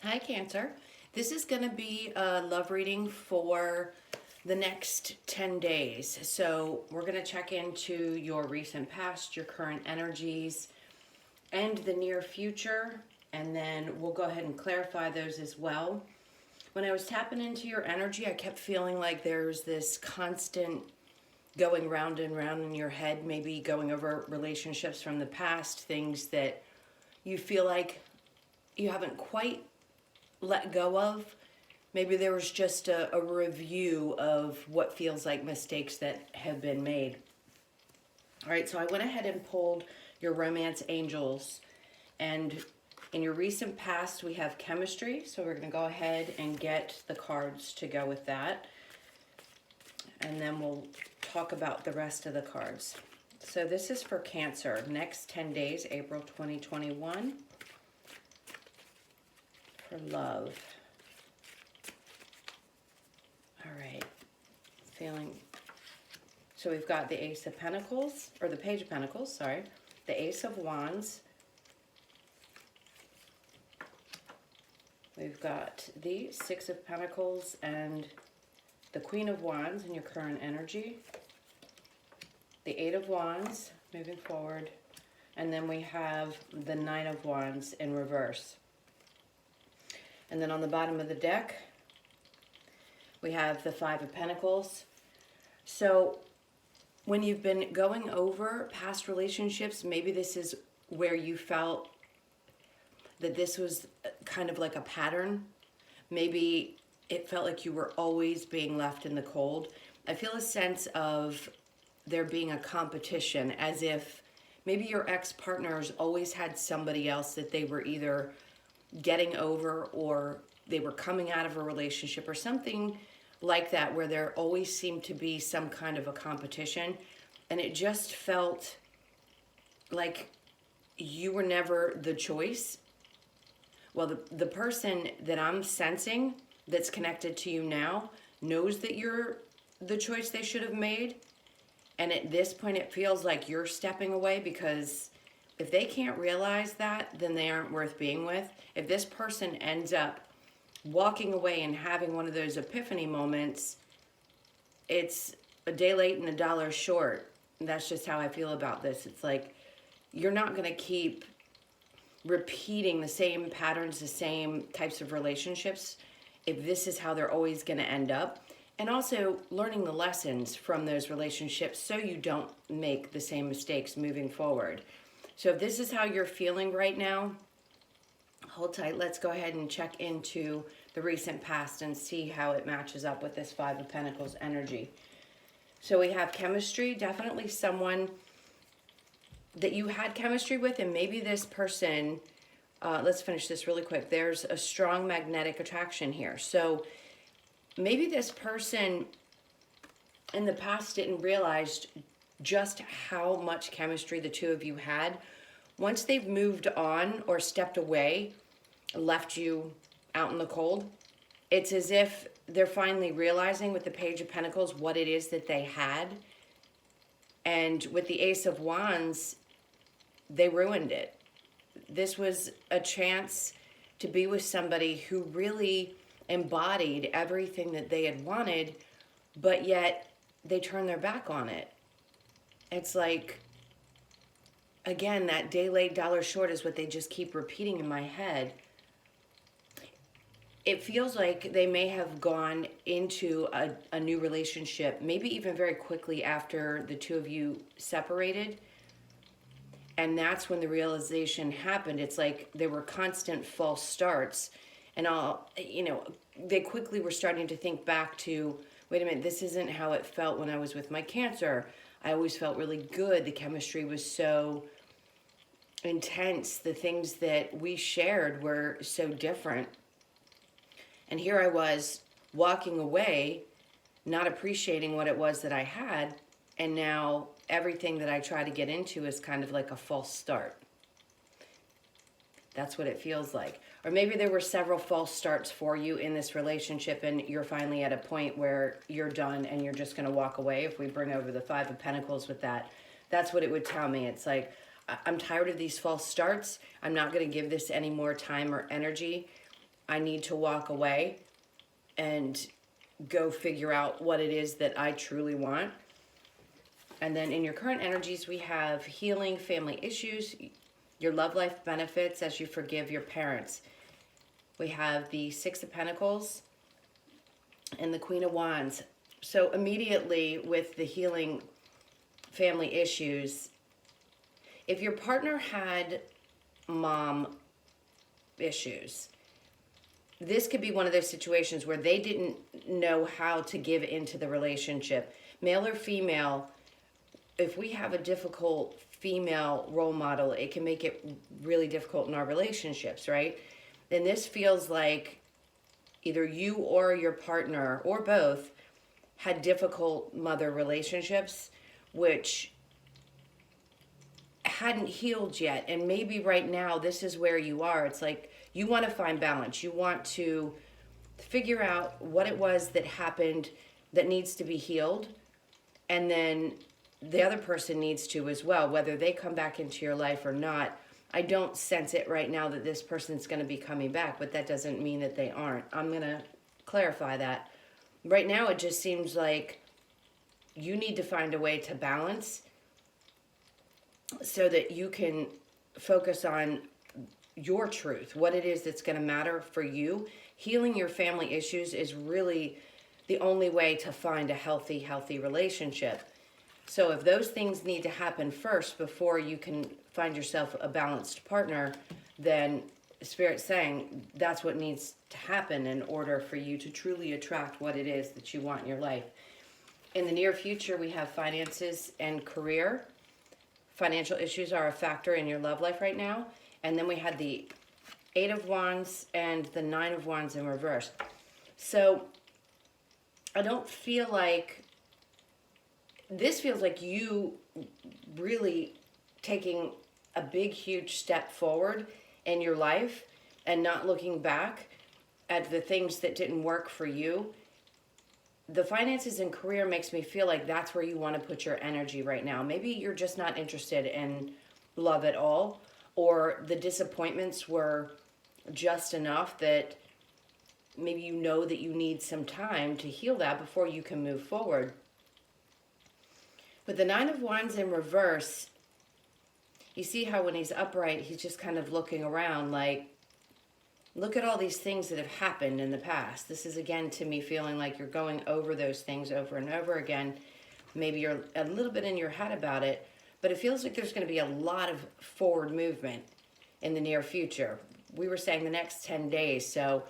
Hi, Cancer. This is going to be a love reading for the next 10 days. So, we're going to check into your recent past, your current energies, and the near future. And then we'll go ahead and clarify those as well. When I was tapping into your energy, I kept feeling like there's this constant going round and round in your head, maybe going over relationships from the past, things that you feel like you haven't quite let go of. Maybe there was just a review of what feels like mistakes that have been made. All right, so I went ahead and pulled your romance angels. And in your recent past, we have chemistry. So we're going to go ahead and get the cards to go with that. And then we'll talk about the rest of the cards. So this is for Cancer. Next 10 days, April 2021. For love. All right. Feeling. So we've got the Ace of Pentacles, or the Page of Pentacles, sorry. The Ace of Wands. We've got the Six of Pentacles and the Queen of Wands in your current energy. The Eight of Wands moving forward. And then we have the Nine of Wands in reverse. And then on the bottom of the deck, we have the Five of Pentacles. So when you've been going over past relationships, maybe this is where you felt that this was kind of like a pattern. Maybe it felt like you were always being left in the cold. I feel a sense of there being a competition, as if maybe your ex-partners always had somebody else that they were either getting over or they were coming out of a relationship or something like that, where there always seemed to be some kind of a competition. And it just felt like you were never the choice. Well, the person that I'm sensing that's connected to you now knows that you're the choice they should have made. And at this point, it feels like you're stepping away, because if they can't realize that, then they aren't worth being with. If this person ends up walking away and having one of those epiphany moments, it's a day late and a dollar short. And that's just how I feel about this. It's like you're not going to keep repeating the same patterns, the same types of relationships, if this is how they're always going to end up. And also learning the lessons from those relationships so you don't make the same mistakes moving forward. So if this is how you're feeling right now, hold tight. Let's go ahead and check into the recent past and see how it matches up with this Five of Pentacles energy. So we have chemistry, definitely someone that you had chemistry with, and maybe this person, let's finish this really quick. There's a strong magnetic attraction here. So maybe this person in the past didn't realize just how much chemistry the two of you had. Once they've moved on or stepped away, left you out in the cold, it's as if they're finally realizing with the Page of Pentacles what it is that they had. And with the Ace of Wands, they ruined it. This was a chance to be with somebody who really embodied everything that they had wanted, but yet they turned their back on it. It's like, again, that day late, dollar short is what they just keep repeating in my head. It feels like they may have gone into a new relationship, maybe even very quickly after the two of you separated. And that's when the realization happened. It's like there were constant false starts. And they quickly were starting to think back to, wait a minute, this isn't how it felt when I was with my Cancer. I always felt really good. The chemistry was so intense. The things that we shared were so different. And here I was walking away, not appreciating what it was that I had. And now everything that I try to get into is kind of like a false start. That's what it feels like. Or maybe there were several false starts for you in this relationship, and you're finally at a point where you're done and you're just going to walk away. If we bring over the Five of Pentacles with that, that's what it would tell me. It's like, I'm tired of these false starts. I'm not going to give this any more time or energy. I need to walk away and go figure out what it is that I truly want. And then in your current energies, we have healing family issues, your love life benefits as you forgive your parents. We have the Six of Pentacles and the Queen of Wands. So immediately with the healing family issues, if your partner had mom issues, this could be one of those situations where they didn't know how to give into the relationship. Male or female, if we have a difficult female role model, it can make it really difficult in our relationships, right? And this feels like either you or your partner or both had difficult mother relationships, which hadn't healed yet. And maybe right now, this is where you are. It's like you want to find balance. You want to figure out what it was that happened that needs to be healed. And then the other person needs to as well, whether they come back into your life or not. I don't sense it right now that this person's going to be coming back, but that doesn't mean that they aren't. I'm going to clarify that. Right now, it just seems like you need to find a way to balance so that you can focus on your truth, what it is that's going to matter for you. Healing your family issues is really the only way to find a healthy relationship. So if those things need to happen first before you can find yourself a balanced partner, then Spirit's saying that's what needs to happen in order for you to truly attract what it is that you want in your life. In the near future, we have finances and career. Financial issues are a factor in your love life right now. And then we had the Eight of Wands and the Nine of Wands in reverse. So I don't feel like, this feels like you really taking a big, huge step forward in your life and not looking back at the things that didn't work for you. The finances and career makes me feel like that's where you want to put your energy right now. Maybe you're just not interested in love at all, or the disappointments were just enough that maybe you know that you need some time to heal that before you can move forward. With the Nine of Wands in reverse, you see how when he's upright, he's just kind of looking around like, look at all these things that have happened in the past. This is, again, to me, feeling like you're going over those things over and over again. Maybe you're a little bit in your head about it, but it feels like there's going to be a lot of forward movement in the near future. We were saying the next 10 days, so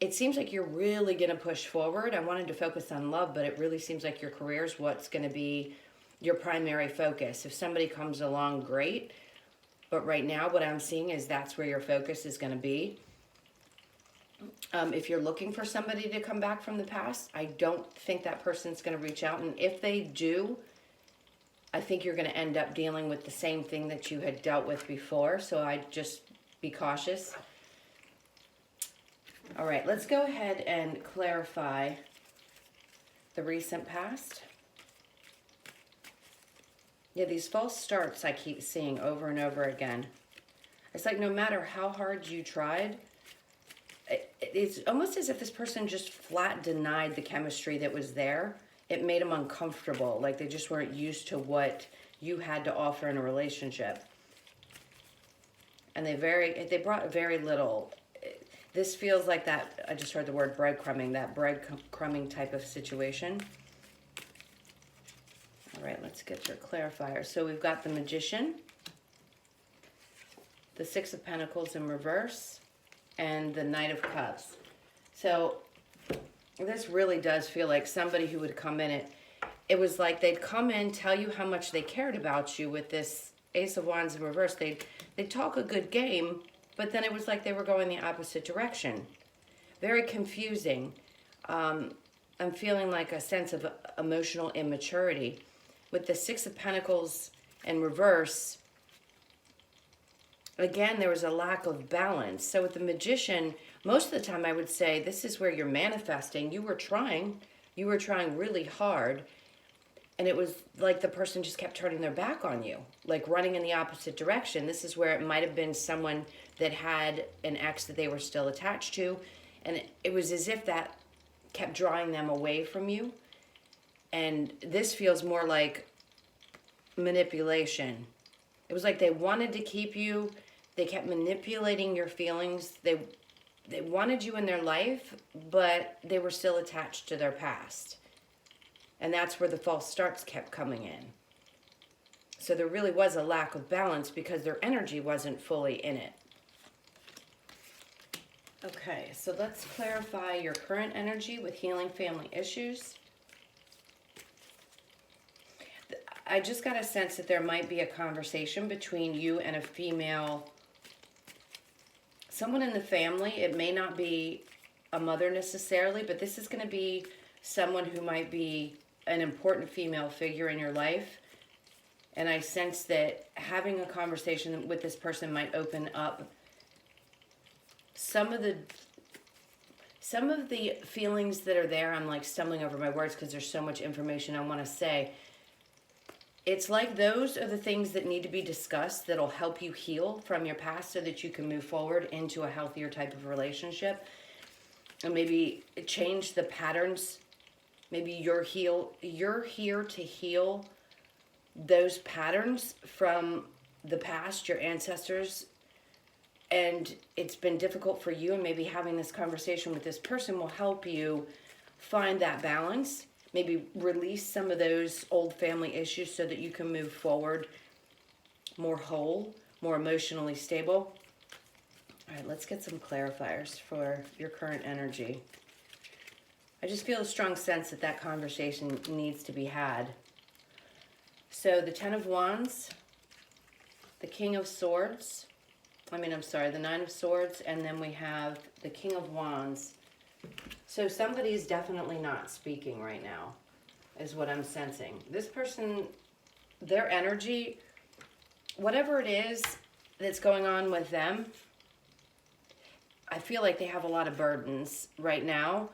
it seems like you're really going to push forward. I wanted to focus on love, but it really seems like your career is what's going to be your primary focus. If somebody comes along, great. But right now, what I'm seeing is that's where your focus is going to be. If you're looking for somebody to come back from the past, I don't think that person's going to reach out. And if they do, I think you're going to end up dealing with the same thing that you had dealt with before. So I'd just be cautious. All right, let's go ahead and clarify the recent past. Yeah, these false starts I keep seeing over and over again. It's like no matter how hard you tried, it's almost as if this person just flat denied the chemistry that was there. It made them uncomfortable, like they just weren't used to what you had to offer in a relationship. And they brought very little. This feels like that, I just heard the word breadcrumbing, that breadcrumbing type of situation. All right, let's get your clarifier. So we've got the Magician, the Six of Pentacles in reverse, and the Knight of Cups. So this really does feel like somebody who would come in. It was like they'd come in, tell you how much they cared about you with this Ace of Wands in reverse. They'd talk a good game, but then it was like they were going the opposite direction. Very confusing. I'm feeling like a sense of emotional immaturity. With the Six of Pentacles in reverse, again, there was a lack of balance. So with the Magician, most of the time I would say this is where you're manifesting. You were trying really hard, and it was like the person just kept turning their back on you, like running in the opposite direction. This is where it might have been someone that had an ex that they were still attached to, And it was as if that kept drawing them away from you. And this feels more like manipulation. It was like they wanted to keep you. They kept manipulating your feelings. They wanted you in their life, but they were still attached to their past. And that's where the false starts kept coming in. So there really was a lack of balance because their energy wasn't fully in it. Okay, so let's clarify your current energy with healing family issues. I just got a sense that there might be a conversation between you and a female, someone in the family. It may not be a mother necessarily, but this is going to be someone who might be an important female figure in your life. And I sense that having a conversation with this person might open up some of the feelings that are there. I'm like stumbling over my words because there's so much information I want to say. It's like those are the things that need to be discussed that'll help you heal from your past so that you can move forward into a healthier type of relationship. And maybe change the patterns. Maybe you're here to heal those patterns from the past, your ancestors, and it's been difficult for you, and maybe having this conversation with this person will help you find that balance, maybe release some of those old family issues so that you can move forward more whole, more emotionally stable. All right, let's get some clarifiers for your current energy. I just feel a strong sense that that conversation needs to be had. So the Ten of Wands, the King of Swords, the Nine of Swords, and then we have the King of Wands. So somebody's definitely not speaking right now, is what I'm sensing. This person, their energy, whatever it is that's going on with them, I feel like they have a lot of burdens right now.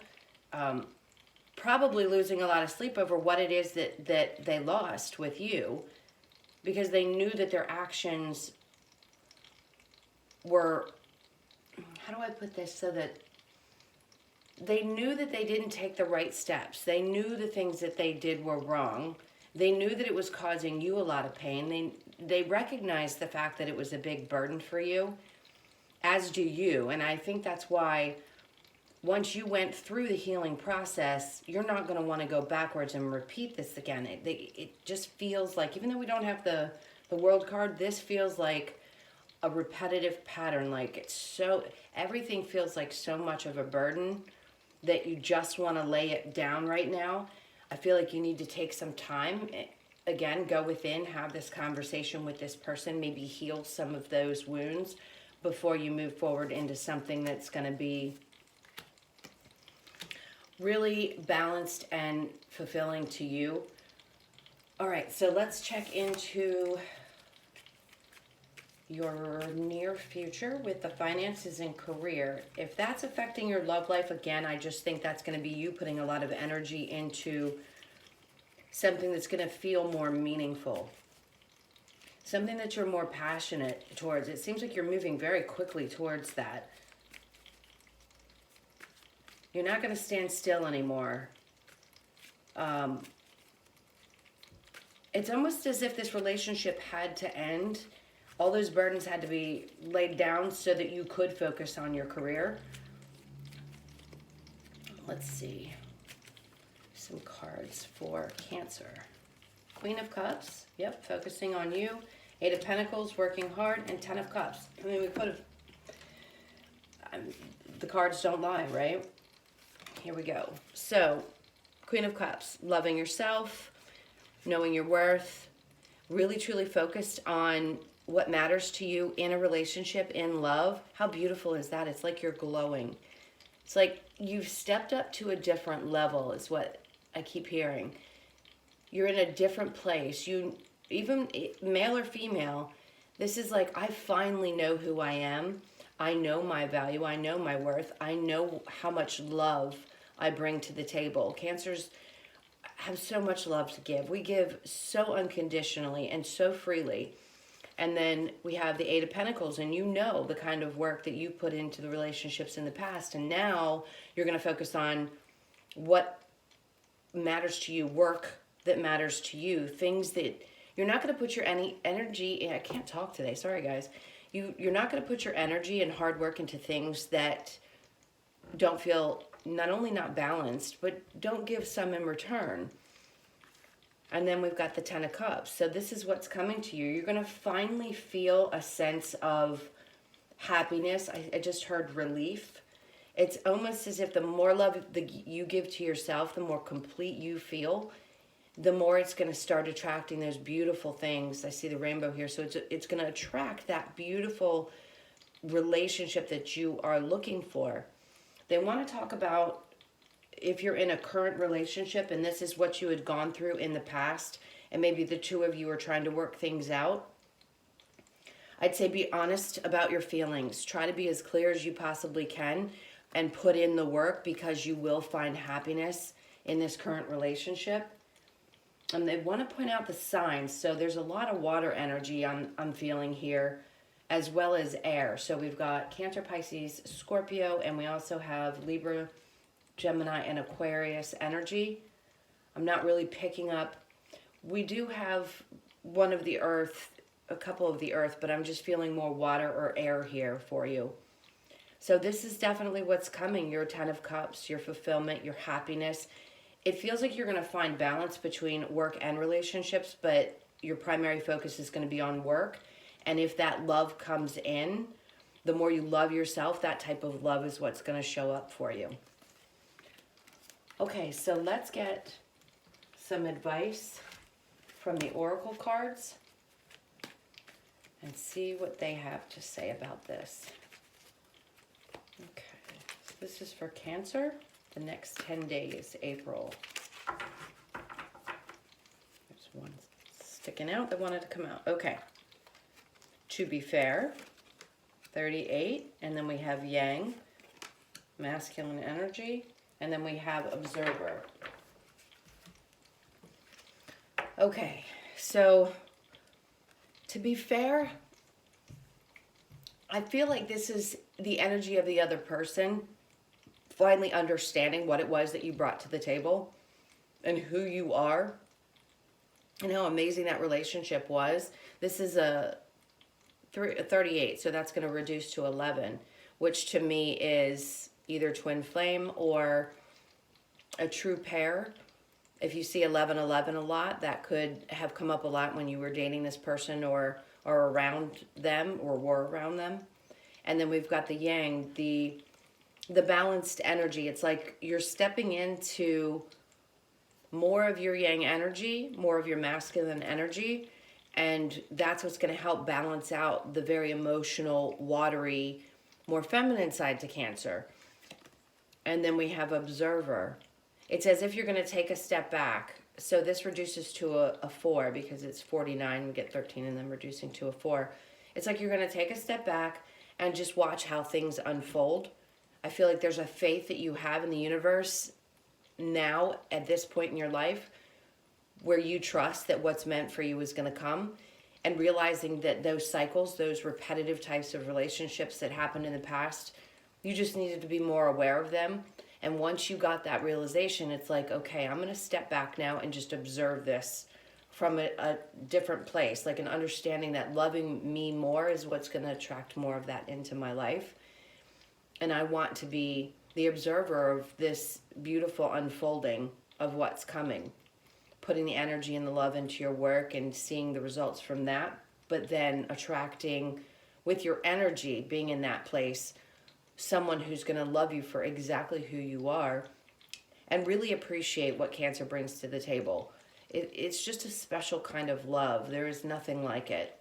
Probably losing a lot of sleep over what it is that they lost with you, because they knew that their actions were, how do I put this so that they knew that they didn't take the right steps. They knew the things that they did were wrong. They knew that it was causing you a lot of pain. They recognized the fact that it was a big burden for you, as do you. And I think that's why once you went through the healing process, you're not going to want to go backwards and repeat this again. It just feels like, even though we don't have the world card, this feels like a repetitive pattern. Like it's so, everything feels like so much of a burden that you just want to lay it down right now. I feel like you need to take some time. Again, go within, have this conversation with this person, maybe heal some of those wounds before you move forward into something that's going to be really balanced and fulfilling to you. All right, so let's check into your near future with the finances and career. If that's affecting your love life, again, I just think that's going to be you putting a lot of energy into something that's going to feel more meaningful, something that you're more passionate towards. It seems like you're moving very quickly towards that. You're not going to stand still anymore. It's almost as if this relationship had to end. All those burdens had to be laid down so that you could focus on your career. Let's see. Some cards for Cancer. Queen of Cups. Yep, focusing on you. Eight of Pentacles, working hard, and Ten of Cups. I mean, we could have... the cards don't lie, right? Here we go. So, Queen of Cups, loving yourself, knowing your worth, really truly focused on what matters to you in a relationship, in love. How beautiful is that? It's like you're glowing. It's like you've stepped up to a different level is what I keep hearing. You're in a different place. You, even male or female, this is like, I finally know who I am. I know my value. I know my worth. I know how much love I bring to the table. Cancers have so much love to give. We give so unconditionally and so freely. And then we have the Eight of Pentacles, and you know the kind of work that you put into the relationships in the past. And now you're going to focus on what matters to you, work that matters to you, things that you're not going to put your energy, I can't talk today, sorry guys. You're not going to put your energy and hard work into things that don't feel not only not balanced, but don't give some in return. And then we've got the Ten of Cups. So this is what's coming to you. You're going to finally feel a sense of happiness. I just heard relief. It's almost as if the more love that you give to yourself, the more complete you feel, the more it's going to start attracting those beautiful things. I see the rainbow here. So it's going to attract that beautiful relationship that you are looking for. They want to talk about if you're in a current relationship and this is what you had gone through in the past, and maybe the two of you are trying to work things out. I'd say be honest about your feelings. Try to be as clear as you possibly can and put in the work, because you will find happiness in this current relationship. And they want to point out the signs. So there's a lot of water energy I'm feeling here, as well as air. So we've got Cancer, Pisces, Scorpio, and we also have Libra, Gemini, and Aquarius energy. I'm not really picking up. We do have one of the earth, a couple of the earth, but I'm just feeling more water or air here for you. So this is definitely what's coming. Your Ten of Cups, your fulfillment, your happiness. It feels like you're going to find balance between work and relationships, but your primary focus is going to be on work. And if that love comes in, the more you love yourself, that type of love is what's going to show up for you. Okay, so let's get some advice from the Oracle cards and see what they have to say about this. Okay, so this is for Cancer, the next 10 days, April. There's one sticking out that wanted to come out. Okay. To be fair, 38, and then we have Yang, masculine energy, and then we have Observer. Okay, so to be fair, I feel like this is the energy of the other person finally understanding what it was that you brought to the table and who you are and how amazing that relationship was. This is a 38, so that's going to reduce to 11, which to me is either twin flame or a true pair. If you see 1111 a lot, that could have come up a lot when you were dating this person or around them or were around them. And then we've got the Yang, the balanced energy. It's like you're stepping into more of your Yang energy, more of your masculine energy, and that's what's going to help balance out the very emotional, watery, more feminine side to Cancer. And then we have Observer. It's as if you're going to take a step back. So this reduces to a 4 because it's 49. We get 13 and then reducing to a 4. It's like you're going to take a step back and just watch how things unfold. I feel like there's a faith that you have in the universe now at this point in your life where you trust that what's meant for you is going to come, and realizing that those cycles, those repetitive types of relationships that happened in the past, you just needed to be more aware of them. And once you got that realization, it's like, okay, I'm going to step back now and just observe this from a different place, like an understanding that loving me more is what's going to attract more of that into my life. And I want to be the observer of this beautiful unfolding of what's coming, putting the energy and the love into your work and seeing the results from that, but then attracting with your energy, being in that place, someone who's going to love you for exactly who you are and really appreciate what Cancer brings to the table. It's just a special kind of love. There is nothing like it.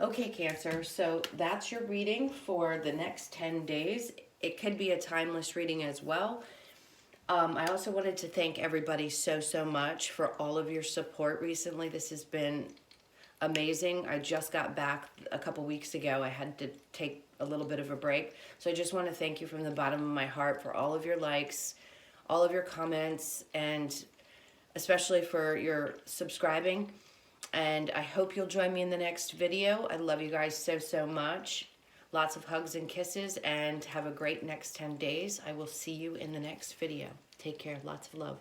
Okay, Cancer, so that's your reading for the next 10 days. It could be a timeless reading as well. I also wanted to thank everybody so much for all of your support recently. This has been amazing. I just got back a couple weeks ago. I had to take a little bit of a break. So I just want to thank you from the bottom of my heart for all of your likes, all of your comments, and especially for your subscribing. And I hope you'll join me in the next video. I love you guys so, so much. Lots of hugs and kisses, and have a great next 10 days. I will see you in the next video. Take care. Lots of love.